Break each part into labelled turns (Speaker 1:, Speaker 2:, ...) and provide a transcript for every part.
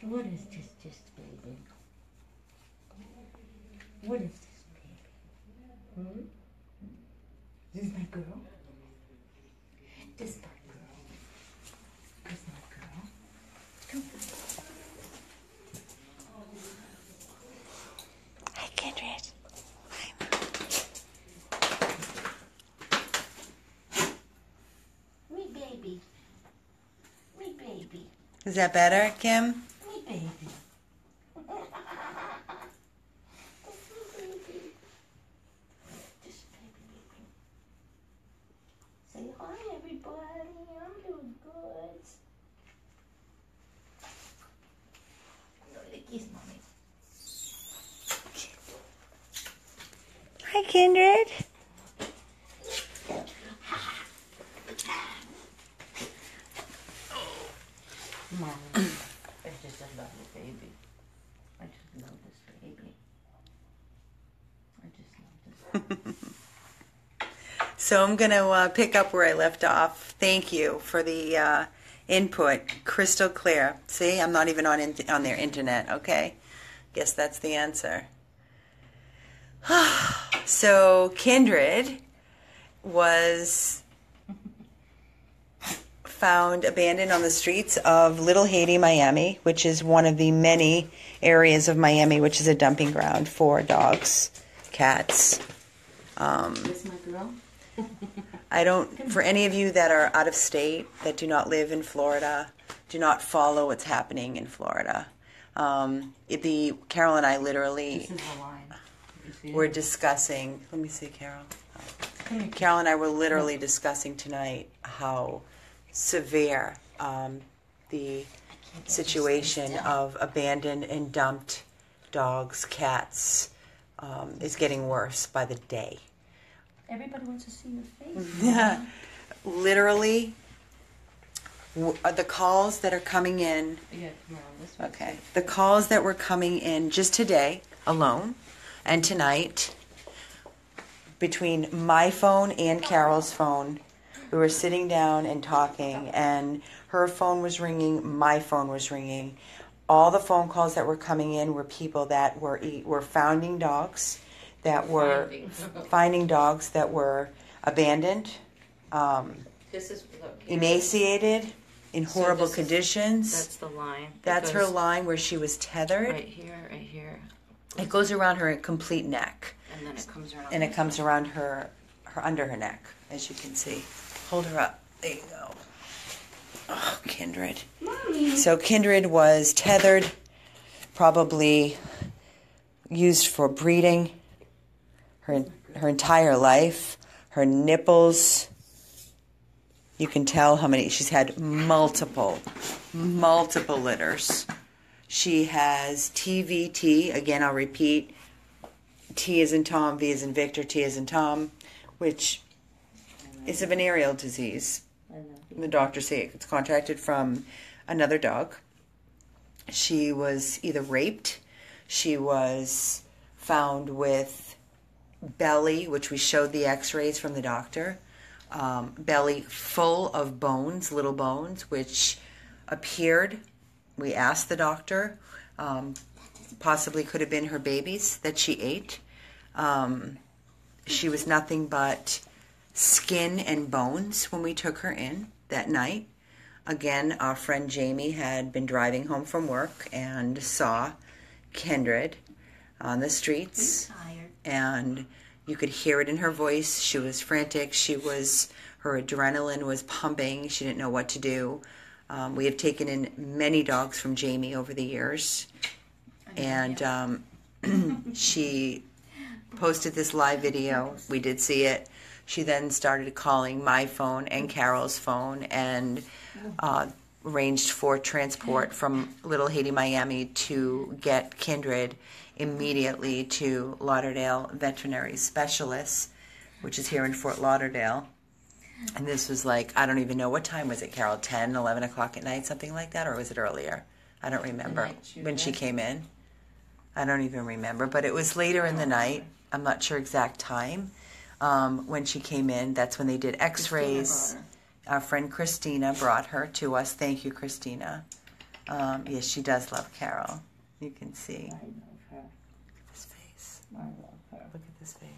Speaker 1: What is this baby? What is this baby? This is my girl? This is my girl. This is my girl. Come on. Hi, Kindred. Hi, Mom. Me baby. Me baby.
Speaker 2: Is that better, Kim?
Speaker 1: Me baby. Say hi, everybody. I'm doing good. No, kiss mommy.
Speaker 2: Hi, Kindred.
Speaker 1: Mom, it's just a lovely baby. I just love this baby. I just love this baby.
Speaker 2: So I'm going to pick up where I left off. Thank you for the input. Crystal clear. See, I'm not even on their internet, okay? Guess that's the answer. So Kindred was found abandoned on the streets of Little Haiti, Miami, which is one of the many areas of Miami which is a dumping ground for dogs, cats.
Speaker 1: This my girl?
Speaker 2: I don't, for any of you that are out of state, that do not live in Florida, do not follow what's happening in Florida. Carol and I literally
Speaker 1: This is the line. You see
Speaker 2: were
Speaker 1: it?
Speaker 2: discussing, let me see, Carol.
Speaker 1: Come here.
Speaker 2: Carol and I were literally discussing tonight how severe the situation of abandoned and dumped dogs, cats, is getting worse by the day.
Speaker 1: Everybody wants to see your face.
Speaker 2: Yeah. Literally, the calls that are coming in,
Speaker 1: Yeah, come on, this way.
Speaker 2: okay, the calls that were coming in just today alone and tonight, between my phone and Carol's phone, we were sitting down and talking, and her phone was ringing, my phone was ringing. All the phone calls that were coming in were people that were finding dogs, that were finding dogs that were abandoned,
Speaker 1: This is look, here.
Speaker 2: emaciated, in
Speaker 1: So
Speaker 2: horrible
Speaker 1: this is-
Speaker 2: conditions.
Speaker 1: That's the line.
Speaker 2: That's
Speaker 1: It
Speaker 2: her
Speaker 1: goes
Speaker 2: line where she was tethered.
Speaker 1: Right here, right here,
Speaker 2: It goes around her complete neck,
Speaker 1: and then it comes around.
Speaker 2: and it
Speaker 1: this
Speaker 2: comes
Speaker 1: way.
Speaker 2: around her under her neck, as you can see. Hold her up. There you go. Oh, Kindred.
Speaker 1: Mommy.
Speaker 2: So Kindred was tethered, probably used for breeding her entire life. Her nipples, you can tell how many, she's had multiple litters. She has TVT, again I'll repeat, T as in Tom, V as in Victor, T as in Tom, which is a venereal disease.
Speaker 1: I know.
Speaker 2: The doctors say it's contracted from another dog. She was either raped, she was found with belly, which we showed the x-rays from the doctor, belly full of bones, little bones, which appeared, we asked the doctor, possibly could have been her babies that she ate. She was nothing but skin and bones when we took her in that night. Again, our friend Jamie had been driving home from work and saw Kindred on the streets,
Speaker 1: Tired.
Speaker 2: and you could hear it in her voice. She was frantic. Her adrenaline was pumping. She didn't know what to do. We have taken in many dogs from Jamie over the years, and she posted this live video. We did see it. She then started calling my phone and Carol's phone and arranged for transport from Little Haiti, Miami to get Kindred immediately to Lauderdale Veterinary Specialists, which is here in Fort Lauderdale. And this was like, I don't even know, what time was it, Carol? 10, 11 o'clock at night, something like that? Or was it earlier? I don't remember when she came in. I don't even remember. But it was later in the night. I'm not sure exact time. When she came in, that's when they did x-rays. Our friend Christina brought her to us. Thank you, Christina. Yes, she does love Carol. You can see.
Speaker 1: I love her.
Speaker 2: Look at this face.
Speaker 1: I love her.
Speaker 2: Look at this face.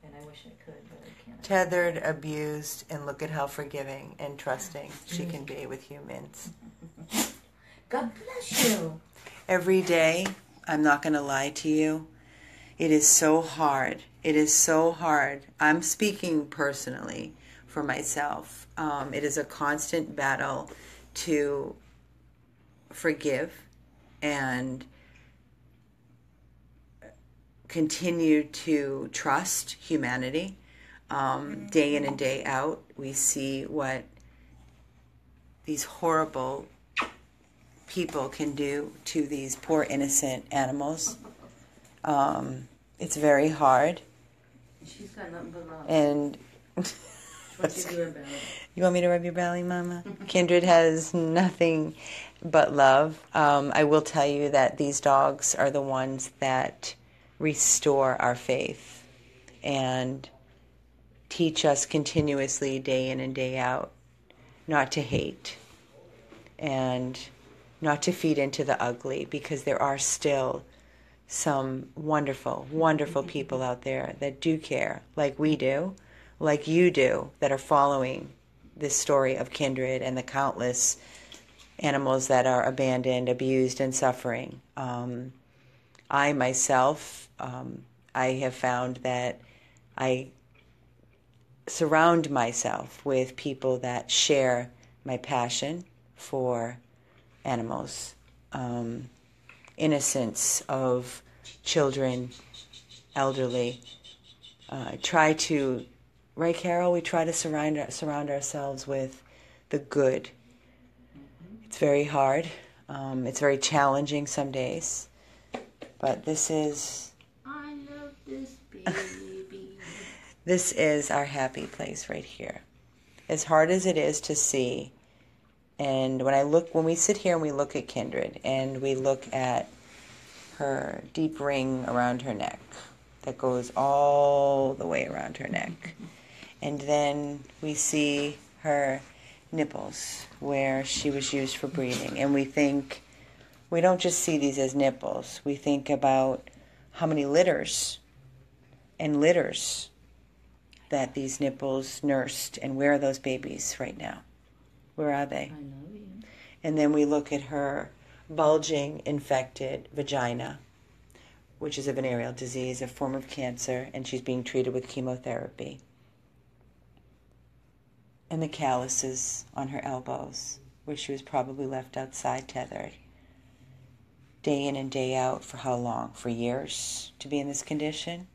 Speaker 1: And I wish I could, but I can't.
Speaker 2: Tethered, abused, and look at how forgiving and trusting she can be with humans.
Speaker 1: God bless you.
Speaker 2: Every day, I'm not going to lie to you, it is so hard. It is so hard. I'm speaking personally for myself. It is a constant battle to forgive and continue to trust humanity. Day in and day out, we see what these horrible people can do to these poor innocent animals. It's very hard.
Speaker 1: She's got nothing but love.
Speaker 2: And
Speaker 1: What you do about it?
Speaker 2: you want me to rub your belly, Mama? Kindred has nothing but love. I will tell you that these dogs are the ones that restore our faith and teach us continuously, day in and day out, not to hate and not to feed into the ugly, because there are still some wonderful, wonderful people out there that do care, like we do, like you do, that are following this story of Kindred and the countless animals that are abandoned, abused, and suffering. I myself, I have found that I surround myself with people that share my passion for animals, innocence of children, elderly. Try to, right, Carol? We try to surround ourselves with the good. It's very hard. It's very challenging some days. But this is...
Speaker 1: I love this baby.
Speaker 2: This is our happy place right here. As hard as it is to see, and when we sit here and we look at Kindred and we look at her deep ring around her neck that goes all the way around her neck, and then we see her nipples where she was used for breeding, and we don't just see these as nipples. We think about how many litters and litters that these nipples nursed, and where are those babies right now? Where are they?
Speaker 1: I know you.
Speaker 2: And then we look at her bulging, infected vagina, which is a venereal disease, a form of cancer, and she's being treated with chemotherapy. And the calluses on her elbows, where she was probably left outside tethered. Day in and day out, for how long? For years to be in this condition?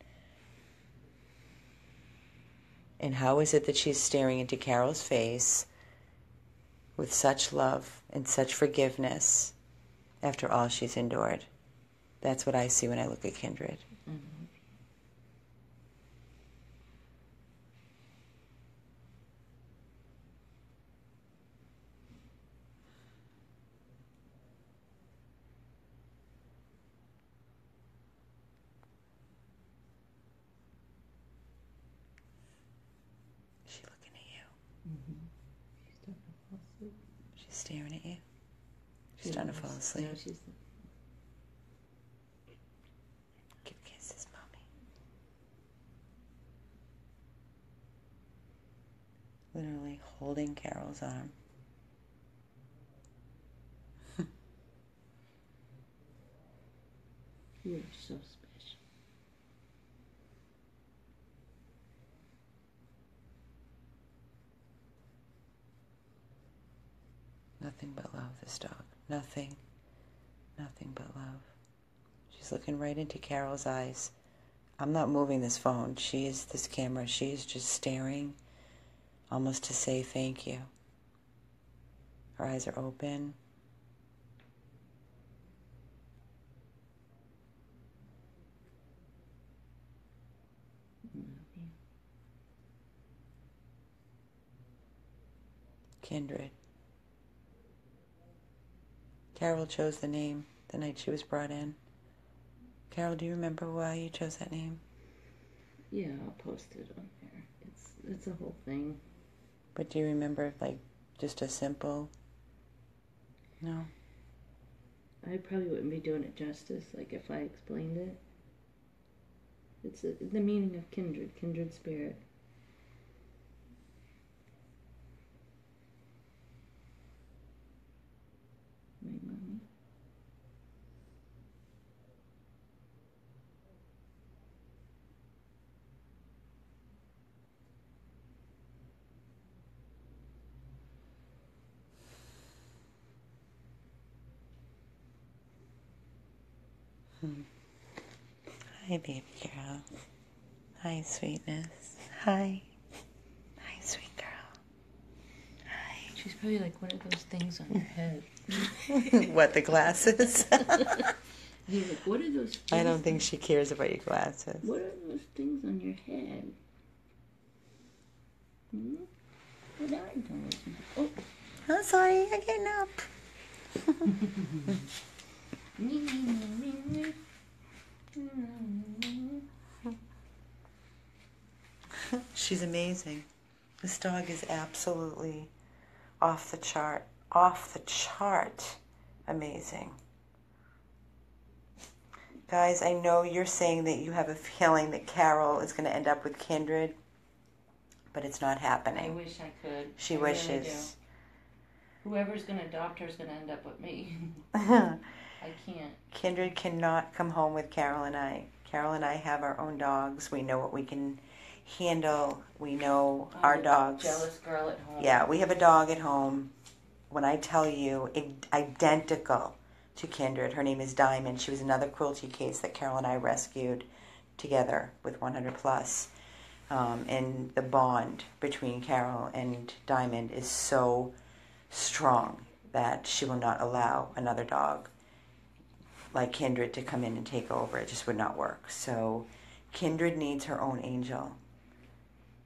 Speaker 2: And how is it that she's staring into Carol's face with such love and such forgiveness after all she's endured? That's what I see when I look at Kindred.
Speaker 1: Mm-hmm.
Speaker 2: Is she looking at you?
Speaker 1: Mm-hmm. She's starting to fall asleep.
Speaker 2: She's staring at you? She's starting to fall asleep.
Speaker 1: No, she's...
Speaker 2: Give kisses, Mommy. Literally holding Carol's arm.
Speaker 1: You're so special.
Speaker 2: Nothing but love, this dog. Nothing but love. She's looking right into Carol's eyes. I'm not moving this phone. This camera. She is just staring, almost to say thank you. Her eyes are open. Kindred. Carol chose the name the night she was brought in. Carol, do you remember why you chose that name?
Speaker 1: Yeah, I'll post it on there. It's a whole thing.
Speaker 2: But do you remember, Just a simple, no.
Speaker 1: I probably wouldn't be doing it justice, like if I explained it. It's the meaning of kindred spirit. My mommy.
Speaker 2: Hi, baby girl. Hi, sweetness. Hi. Hi, sweet girl. Hi.
Speaker 1: She's probably like, what are those things on your head?
Speaker 2: What, the glasses?
Speaker 1: You're like, what are those things?
Speaker 2: I don't think she cares about your glasses.
Speaker 1: What are those things on your head? Hmm? What are those? Oh.
Speaker 2: Oh, sorry, I'm getting up. She's amazing. This dog is absolutely off the chart amazing. Guys, I know you're saying that you have a feeling that Carol is going to end up with Kindred, but it's not happening.
Speaker 1: I wish I could.
Speaker 2: She
Speaker 1: I
Speaker 2: wishes.
Speaker 1: Really do. Whoever's going to adopt her is going to end up with me. I can't.
Speaker 2: Kindred cannot come home with Carol and I. Carol and I have our own dogs. We know what we can handle. We know our dogs.
Speaker 1: Jealous girl at home.
Speaker 2: Yeah, we have a dog at home. When I tell you, identical to Kindred. Her name is Diamond. She was another cruelty case that Carol and I rescued together with 100 Plus. And the bond between Carol and Diamond is so strong that she will not allow another dog like Kindred to come in and take over. It just would not work. So Kindred needs her own angel.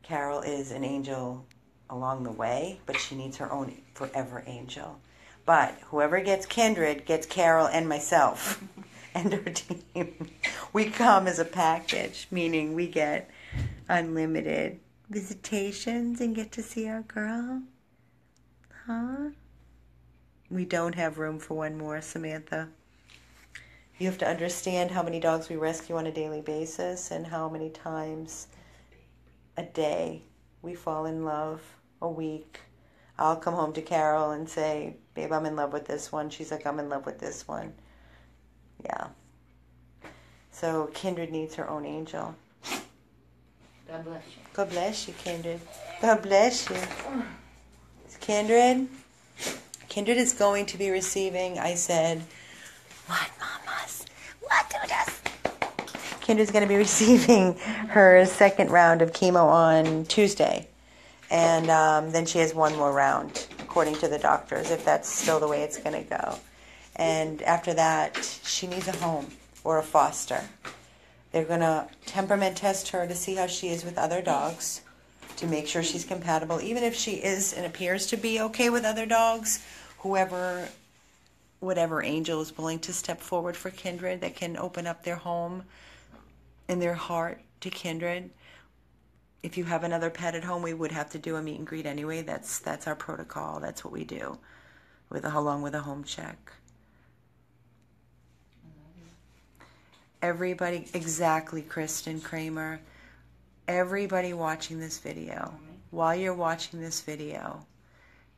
Speaker 2: Carol is an angel along the way, but she needs her own forever angel. But whoever gets Kindred gets Carol and myself and her team. We come as a package, meaning we get unlimited visitations and get to see our girl. Huh? We don't have room for one more, Samantha. You have to understand how many dogs we rescue on a daily basis and how many times a day we fall in love. A week. I'll come home to Carol and say, babe, I'm in love with this one. She's like, I'm in love with this one. Yeah. So Kindred needs her own angel.
Speaker 1: God bless you.
Speaker 2: God bless you, Kindred. God bless you. Kindred is going to be receiving, I said, what, mamas? What do this? Kindred's going to be receiving her second round of chemo on Tuesday. And then she has one more round, according to the doctors, if that's still the way it's going to go. And after that, she needs a home or a foster. They're going to temperament test her to see how she is with other dogs, to make sure she's compatible. Even if she is and appears to be okay with other dogs, whatever angel is willing to step forward for Kindred that can open up their home and their heart to Kindred. If you have another pet at home, we would have to do a meet and greet anyway. That's our protocol. That's what we do, along with a home check. Everybody, exactly, Kristen Kramer. Everybody watching this video, while you're watching this video,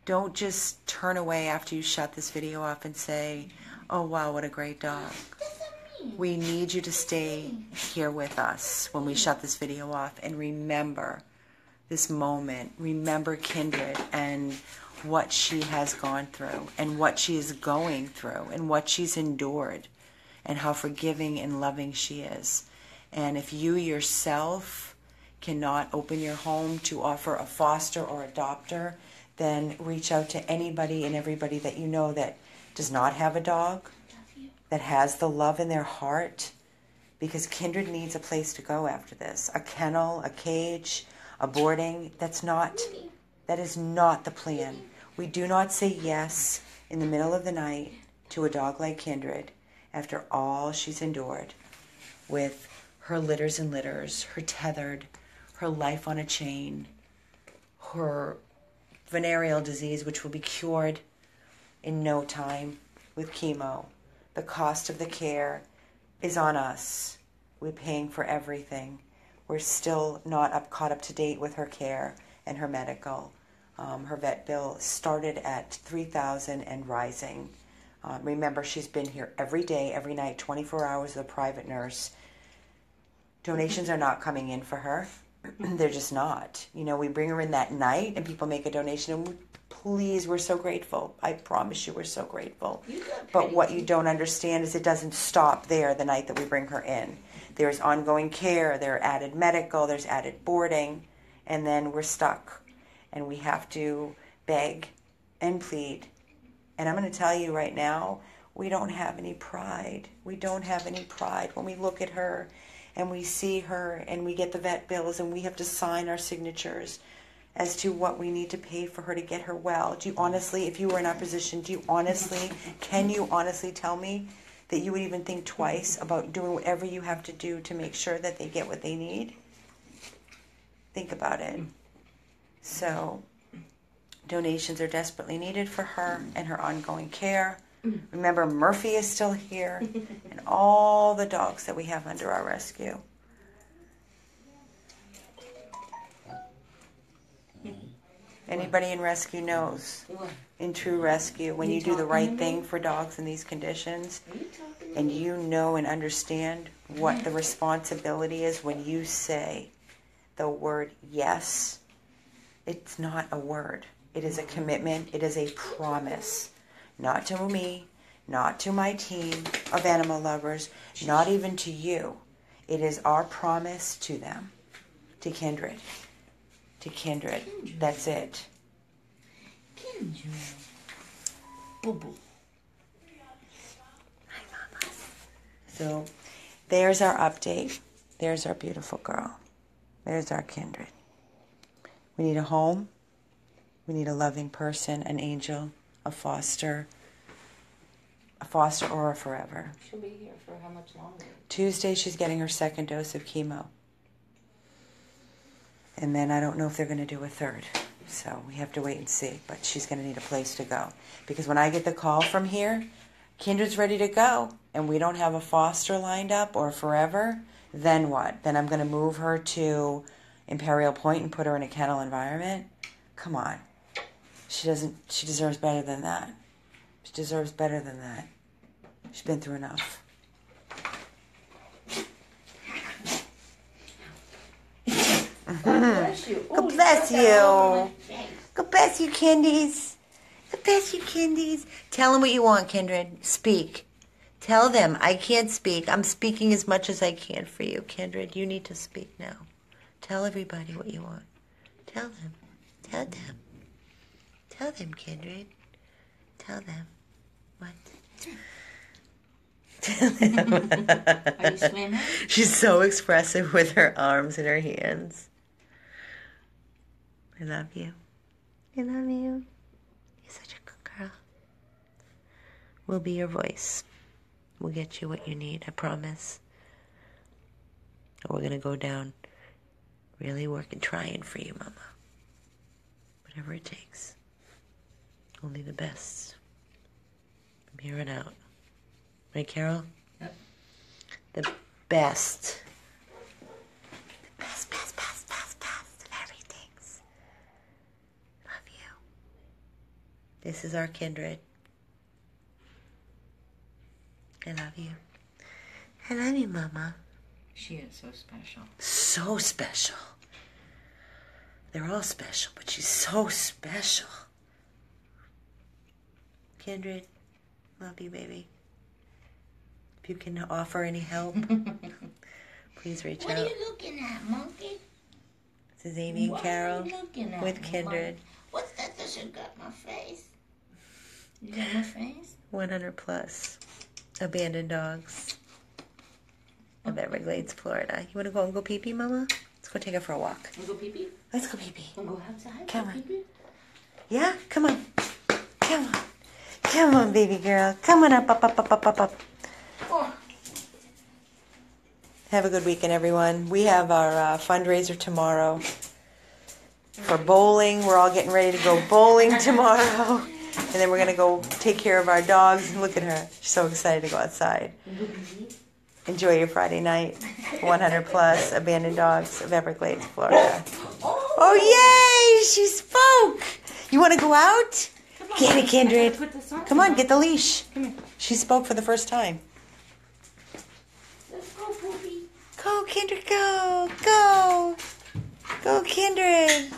Speaker 2: don't just turn away after you shut this video off and say, oh, wow, what a great dog. We need you to stay here with us when we shut this video off and remember this moment. Remember Kindred and what she has gone through and what she is going through and what she's endured and how forgiving and loving she is. And if you yourself cannot open your home to offer a foster or adopter, then reach out to anybody and everybody that you know that does not have a dog, that has the love in their heart, because Kindred needs a place to go after this. A kennel, a cage, a boarding, that is not the plan. We do not say yes in the middle of the night to a dog like Kindred after all she's endured with her litters and litters, her tethered, her life on a chain, her venereal disease, which will be cured in no time with chemo. The cost of the care is on us. We're paying for everything. We're still not caught up to date with her care and her medical. Her vet bill started at $3,000 and rising. Remember, she's been here every day, every night, 24 hours with a private nurse. Donations are not coming in for her. They're just not. You know, we bring her in that night and people make a donation and please, we're so grateful. I promise you we're so grateful. But what you don't understand is it doesn't stop there the night that we bring her in. There's ongoing care, there's added medical, there's added boarding, and then we're stuck. And we have to beg and plead. And I'm going to tell you right now, we don't have any pride. We don't have any pride when we look at her and we see her and we get the vet bills and we have to sign our signatures as to what we need to pay for her to get her well. Do you honestly, if you were in our position, can you honestly tell me that you would even think twice about doing whatever you have to do to make sure that they get what they need? Think about it. So, donations are desperately needed for her and her ongoing care. Remember, Murphy is still here, and all the dogs that we have under our rescue. Anybody in rescue knows, in true rescue, when you do the right thing for dogs in these conditions, and you know and understand what the responsibility is when you say the word yes, it's not a word. It is a commitment. It is a promise. Not to me, not to my team of animal lovers, not even to you. It is our promise to them, to Kindred. To Kindred. That's it.
Speaker 1: Kindred. Boo-boo.
Speaker 2: Hi, Mama. So, there's our update. There's our beautiful girl. There's our Kindred. We need a home. We need a loving person, an angel, a foster or a forever.
Speaker 1: She'll be here for how much longer?
Speaker 2: Tuesday, she's getting her second dose of chemo. And then I don't know if they're going to do a third. So we have to wait and see. But she's going to need a place to go. Because when I get the call from here, Kindred's ready to go. And we don't have a foster lined up or forever. Then what? Then I'm going to move her to Imperial Point and put her in a kennel environment? Come on. She deserves better than that. She deserves better than that. She's been through enough.
Speaker 1: God bless you.
Speaker 2: God bless you. God bless you, Kindies. God bless you, Kindies. Tell them what you want, Kindred. Speak. Tell them. I can't speak. I'm speaking as much as I can for you, Kindred. You need to speak now. Tell everybody what you want. Tell them. Tell them. Tell them, Kindred. Tell them. What? Tell them.
Speaker 1: Are you swimming?
Speaker 2: She's so expressive with her arms and her hands. I love you. I love you. You're such a good girl. We'll be your voice. We'll get you what you need, I promise. We're going to go down really working, trying for you, Mama. Whatever it takes. Only the best. From here on out. Right, Carol?
Speaker 1: Yep.
Speaker 2: The best. The best of everything. Love you. This is our Kindred. I love you. I love you, Mama.
Speaker 1: She is so special.
Speaker 2: So special. They're all special, but she's so special. Kindred, love you, baby. If you can offer any help, please reach out.
Speaker 1: What are you looking at, monkey?
Speaker 2: This is Amy and Carol
Speaker 1: What are you looking at,
Speaker 2: with Kindred.
Speaker 1: What's that you got my face? You got my face?
Speaker 2: 100 plus abandoned dogs of Everglades, Florida. You want to go and go pee-pee, Mama? Let's go take her for a walk.
Speaker 1: You go pee-pee?
Speaker 2: Let's go pee-pee.
Speaker 1: Wanna go outside?
Speaker 2: Come
Speaker 1: Go
Speaker 2: on.
Speaker 1: pee-pee?
Speaker 2: Yeah? Come on. Come on. Come on, baby girl. Come on up.
Speaker 1: Oh.
Speaker 2: Have a good weekend, everyone. We have our fundraiser tomorrow for bowling. We're all getting ready to go bowling tomorrow. And then we're going to go take care of our dogs. And look at her. She's so excited to go outside. Enjoy your Friday night. 100 plus abandoned dogs of Everglades, Florida. Oh, yay! She spoke. You want to go out? Get it, Kindred. Come on, get the leash. She spoke for the first time.
Speaker 1: Let's go, Poopy.
Speaker 2: Go, Kindred, go. Go. Go, Kindred.